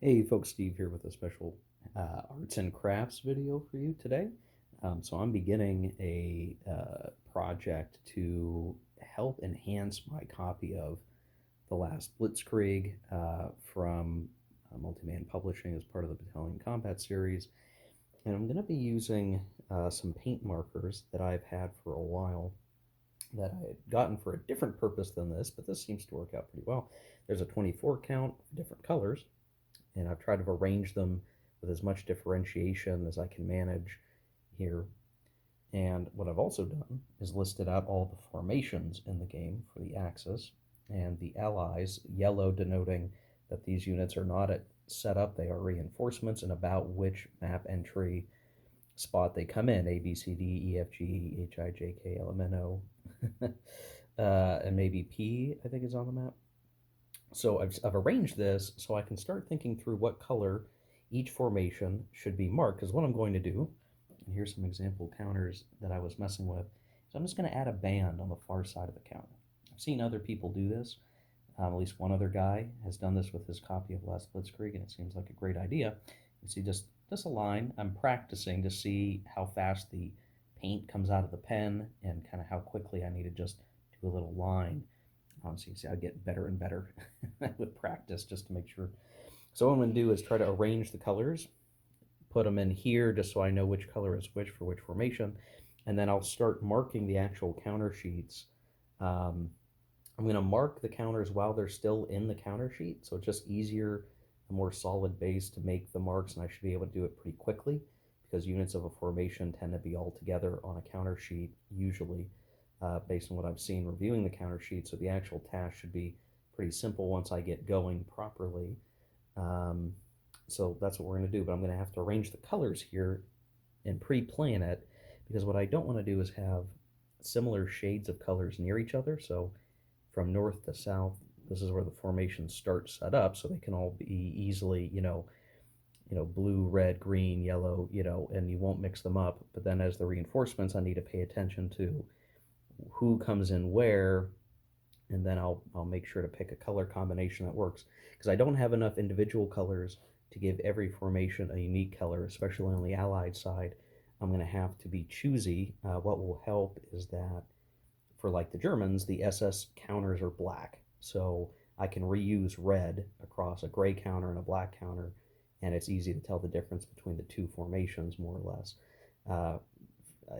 Hey folks, Steve here with a special arts and crafts video for you today. So I'm beginning a project to help enhance my copy of the last Blitzkrieg from Multiman Publishing as part of the Battalion Combat series. And I'm going to be using some paint markers that I've had for a while that I had gotten for a different purpose than this, but this seems to work out pretty well. There's a 24 count of different colors, and I've tried to arrange them with as much differentiation as I can manage here. And what I've also done is listed out all the formations in the game for the Axis, and the allies, yellow denoting that these units are not at setup, they are reinforcements, and about which map entry spot they come in: A, B, C, D, E, F, G, H, I, J, K, L, M, N, O, and maybe P, I think, is on the map. So I've arranged this so I can start thinking through what color each formation should be marked. Because what I'm going to do, and here's some example counters that I was messing with, so I'm just going to add a band on the far side of the counter. I've seen other people do this. At least one other guy has done this with his copy of Last Blitzkrieg, and it seems like a great idea. You see, just a line. I'm practicing to see how fast the paint comes out of the pen and kind of how quickly I need to just do a little line. So you see, I get better and better with practice just to make sure. So what I'm going to do is try to arrange the colors, put them in here just so I know which color is which for which formation, and then I'll start marking the actual counter sheets. Um, I'm going to mark the counters while they're still in the counter sheet, so it's just easier, a more solid base to make the marks, and I should be able to do it pretty quickly because units of a formation tend to be all together on a counter sheet usually, based on what I've seen reviewing the counter sheet. So the actual task should be pretty simple once I get going properly. Um, so that's what we're going to do, but I'm going to have to arrange the colors here and pre-plan it, because what I don't want to do is have similar shades of colors near each other. So from north to south, this is where the formations start set up, so they can all be easily, blue, red, green, yellow, and you won't mix them up. But then as the reinforcements, I need to pay attention to who comes in where, and then I'll make sure to pick a color combination that works, because I don't have enough individual colors to give every formation a unique color, especially on the Allied side. I'm going to have to be choosy. What will help is that for like the Germans, the SS counters are black, so I can reuse red across a gray counter and a black counter, and it's easy to tell the difference between the two formations more or less. Uh,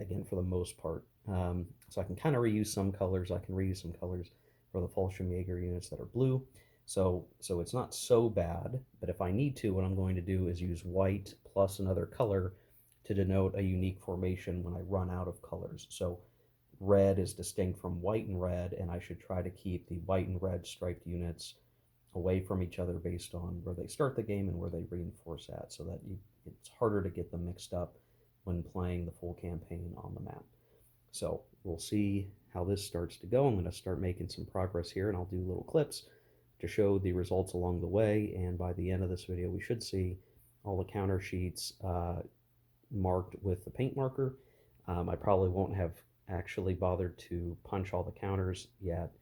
Again, for the most part. So I can kind of reuse some colors. I can reuse some colors for the Fallschirmjäger units that are blue. So it's not so bad, but if I need to, what I'm going to do is use white plus another color to denote a unique formation when I run out of colors. So red is distinct from white and red, and I should try to keep the white and red striped units away from each other based on where they start the game and where they reinforce at, so that it's harder to get them mixed up when playing the full campaign on the map. So we'll see how this starts to go. I'm going to start making some progress here, and I'll do little clips to show the results along the way. And by the end of this video, we should see all the counter sheets marked with the paint marker. I probably won't have actually bothered to punch all the counters yet,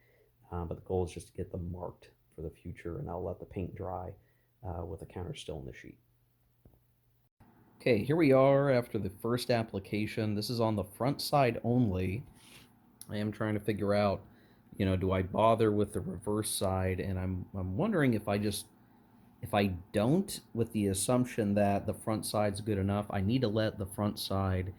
but the goal is just to get them marked for the future, and I'll let the paint dry with the counter still in the sheet. Okay, here we are after the first application. This is on the front side only. I am trying to figure out, do I bother with the reverse side? And I'm wondering if I don't, with the assumption that the front side's good enough, I need to let the front side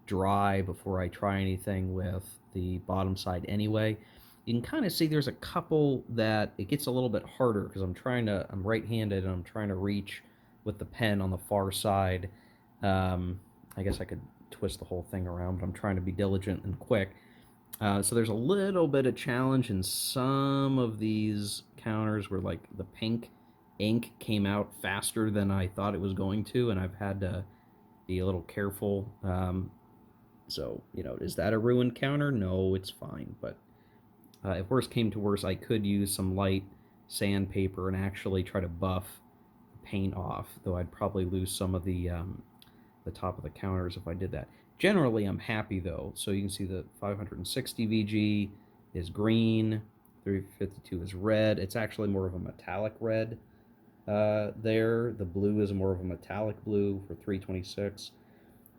dry before I try anything with the bottom side anyway. You can kind of see there's a couple that it gets a little bit harder because I'm right-handed and I'm trying to reach with the pen on the far side. I guess I could twist the whole thing around, but I'm trying to be diligent and quick. So there's a little bit of challenge in some of these counters where like the pink ink came out faster than I thought it was going to, and I've had to be a little careful. So, is that a ruined counter? No, it's fine. But if worse came to worse, I could use some light sandpaper and actually try to buff the paint off, though I'd probably lose some of the top of the counters if I did that. Generally, I'm happy though. So you can see the 560 VG is green, 352 is red. It's actually more of a metallic red. there. The blue is more of a metallic blue for 326.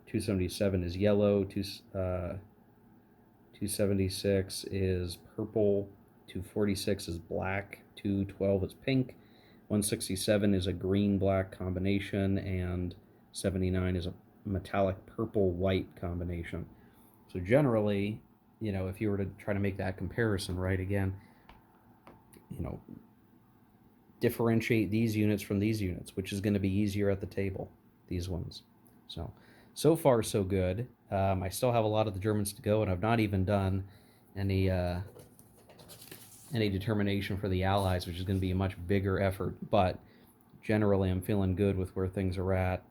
277 is yellow. 276 is purple. 246 is black. 212 is pink. 167 is a green black combination, and 79 is a metallic purple white combination. So generally, if you were to try to make that comparison, right, again, you know, differentiate these units from these units, which is going to be easier at the table, these ones. So far, so good. I still have a lot of the Germans to go, and I've not even done any determination for the Allies, which is going to be a much bigger effort. But generally, I'm feeling good with where things are at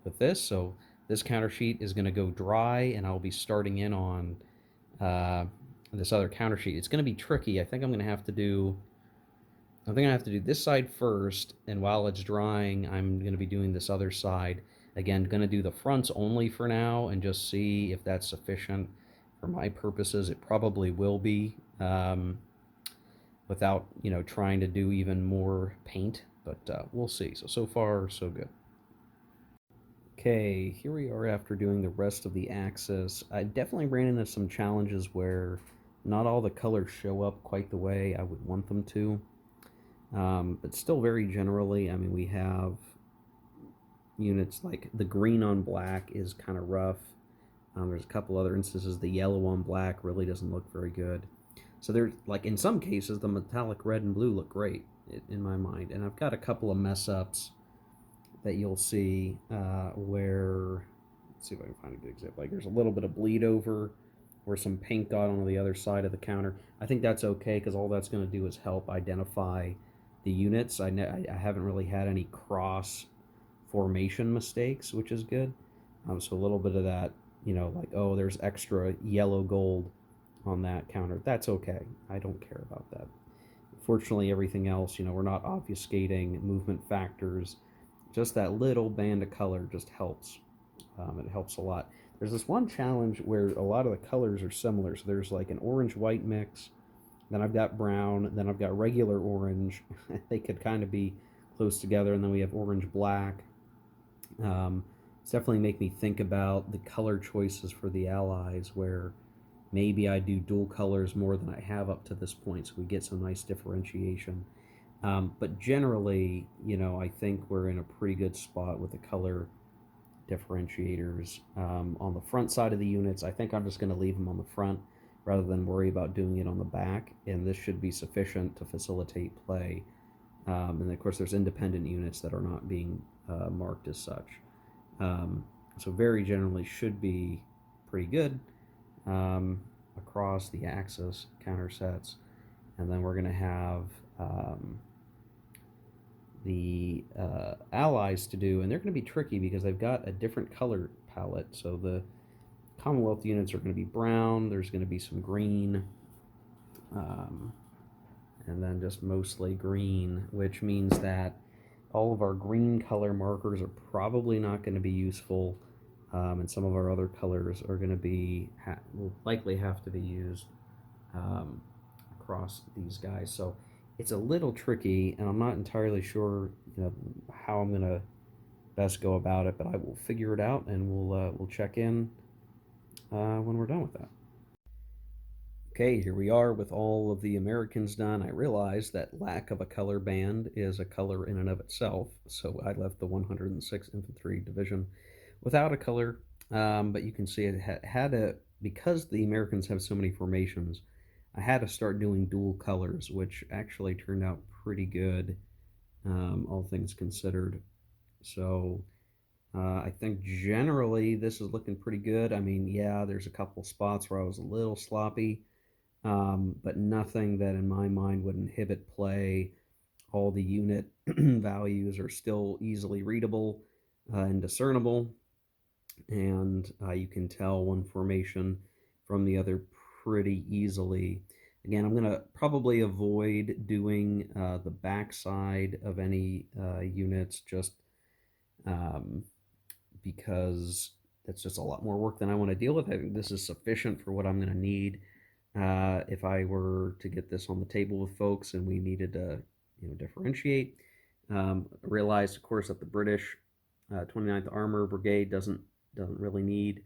with this. So this counter sheet is going to go dry, and I'll be starting in on this other counter sheet. It's going to be tricky. I think I'm going to have to do this side first, and while it's drying, I'm going to be doing this other side. Again, going to do the fronts only for now and just see if that's sufficient for my purposes. It probably will be, without, trying to do even more paint, but we'll see. So far, so good. Okay, here we are after doing the rest of the axis. I definitely ran into some challenges where not all the colors show up quite the way I would want them to. But still very generally, I mean, we have units like the green on black is kind of rough. There's a couple other instances. The yellow on black really doesn't look very good. So there's, like, in some cases, the metallic red and blue look great in my mind. And I've got a couple of mess ups that you'll see where, let's see if I can find a good example. Like, there's a little bit of bleed over where some paint got on the other side of the counter. I think that's okay because all that's going to do is help identify the units. I haven't really had any cross formation mistakes, which is good. So a little bit of that, like, oh, there's extra yellow gold on that counter. That's okay. I don't care about that. Fortunately, everything else, we're not obfuscating movement factors. Just that little band of color just helps. It helps a lot. There's this one challenge where a lot of the colors are similar. So there's like an orange-white mix. Then I've got brown. Then I've got regular orange. They could kind of be close together. And then we have orange-black. It's definitely make me think about the color choices for the Allies, where maybe I do dual colors more than I have up to this point, so we get some nice differentiation. But generally, I think we're in a pretty good spot with the color differentiators. On the front side of the units, I think I'm just going to leave them on the front rather than worry about doing it on the back, and this should be sufficient to facilitate play. And of course, there's independent units that are not being marked as such. So very generally should be pretty good across the axis counter sets. And then we're going to have the allies to do, and they're going to be tricky because they've got a different color palette. So the Commonwealth units are going to be brown, there's going to be some green, and then just mostly green, which means that all of our green color markers are probably not going to be useful, and some of our other colors are going to be will likely have to be used across these guys. So it's a little tricky, and I'm not entirely sure, how I'm going to best go about it, but I will figure it out, and we'll check in when we're done with that. Okay, here we are with all of the Americans done. I realized that lack of a color band is a color in and of itself, so I left the 106th Infantry Division without a color, but you can see it had a, because the Americans have so many formations, I had to start doing dual colors, which actually turned out pretty good, all things considered. So I think generally this is looking pretty good. I mean, yeah, there's a couple spots where I was a little sloppy, but nothing that in my mind would inhibit play. All the unit values are still easily readable and discernible, and you can tell one formation from the other pretty easily. Again, I'm going to probably avoid doing the backside of any units, just because that's just a lot more work than I want to deal with. I think this is sufficient for what I'm going to need. If I were to get this on the table with folks and we needed to, differentiate, Realized, of course, that the British 29th Armor Brigade doesn't really need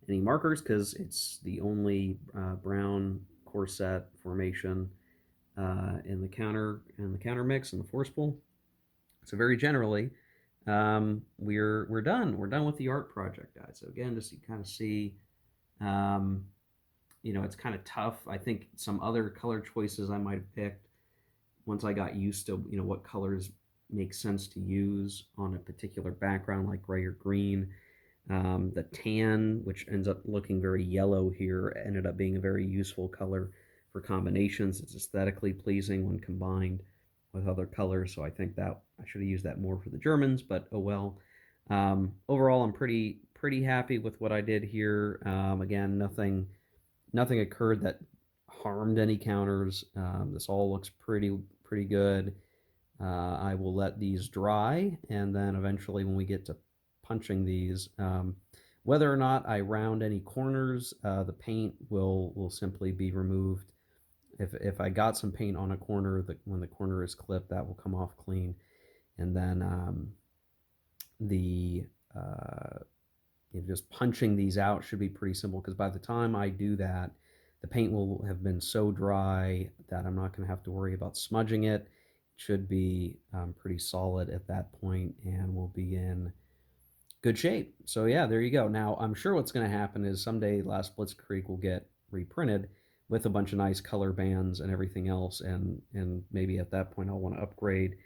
any markers because it's the only brown corset formation in the counter mix and the force pull. So very generally, we're done. We're done with the art project, guys. So again, just to kind of see, um, it's kind of tough. I think some other color choices I might have picked once I got used to what colors make sense to use on a particular background like gray or green. The tan, which ends up looking very yellow here, ended up being a very useful color for combinations. It's aesthetically pleasing when combined with other colors, so I think that I should have used that more for the Germans, but oh well. Overall, I'm pretty happy with what I did here. Again, nothing occurred that harmed any counters. This all looks pretty good. I will let these dry, and then eventually when we get to punching these, whether or not I round any corners, the paint will simply be removed. If I got some paint on a corner, when the corner is clipped, that will come off clean. And then the just punching these out should be pretty simple because by the time I do that, the paint will have been so dry that I'm not going to have to worry about smudging it. It should be pretty solid at that point, and we'll be in good shape. So yeah, there you go. Now I'm sure what's going to happen is someday Last Blitzkrieg will get reprinted with a bunch of nice color bands and everything else, and maybe at that point I'll want to upgrade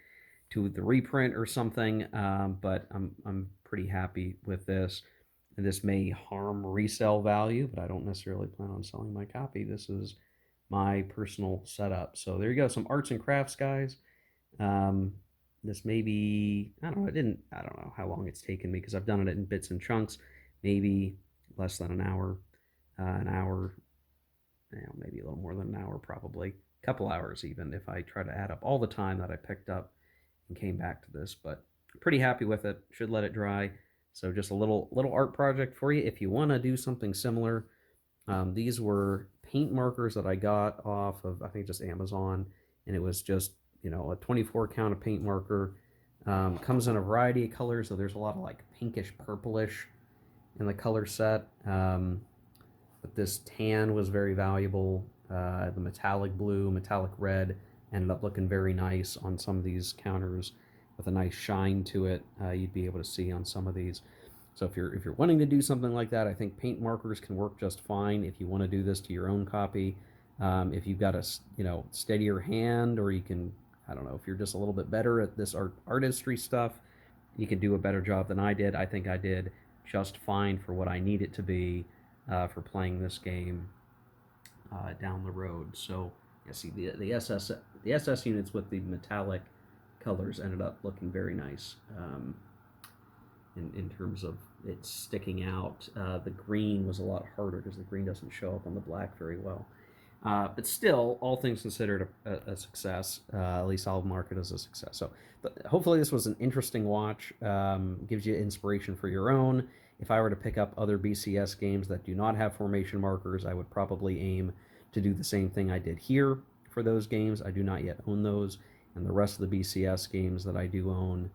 to the reprint or something. But I'm pretty happy with this. And this may harm resale value, but I don't necessarily plan on selling my copy. This is my personal setup. So there you go. Some arts and crafts, guys. Um, this may be, I don't know, I don't know how long it's taken me because I've done it in bits and chunks, maybe less than an hour, maybe a little more than an hour, probably a couple hours even if I try to add up all the time that I picked up and came back to this. But pretty happy with it. Should let it dry. So just a little art project for you if you want to do something similar. These were paint markers that I got off of, I think, just Amazon, and it was just a 24 count of paint marker. Comes in a variety of colors, so there's a lot of like pinkish purplish in the color set. But this tan was very valuable. The metallic blue, metallic red ended up looking very nice on some of these counters with a nice shine to it. You'd be able to see on some of these. So if you're wanting to do something like that, I think paint markers can work just fine if you want to do this to your own copy. If you've got a steadier hand, or you can, I don't know, if you're just a little bit better at this artistry stuff, you can do a better job than I did. I think I did just fine for what I need it to be for playing this game down the road. So you see the SS units with the metallic colors ended up looking very nice in terms of it sticking out. The green was a lot harder because the green doesn't show up on the black very well. But still, all things considered, a success. At least I'll mark it as a success. So hopefully this was an interesting watch. Gives you inspiration for your own. If I were to pick up other BCS games that do not have formation markers, I would probably aim to do the same thing I did here for those games. I do not yet own those. And the rest of the BCS games that I do own,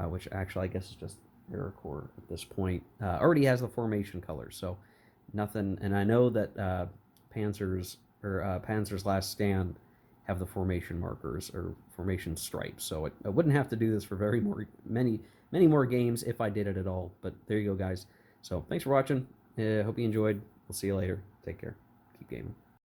which actually I guess is just AeroCore at this point, already has the formation colors. So nothing. And I know that Panzer's Last Stand have the formation markers or formation stripes. So I wouldn't have to do this for many more games if I did it at all. But there you go, guys. So thanks for watching. Hope you enjoyed. We'll see you later. Take care. Keep gaming.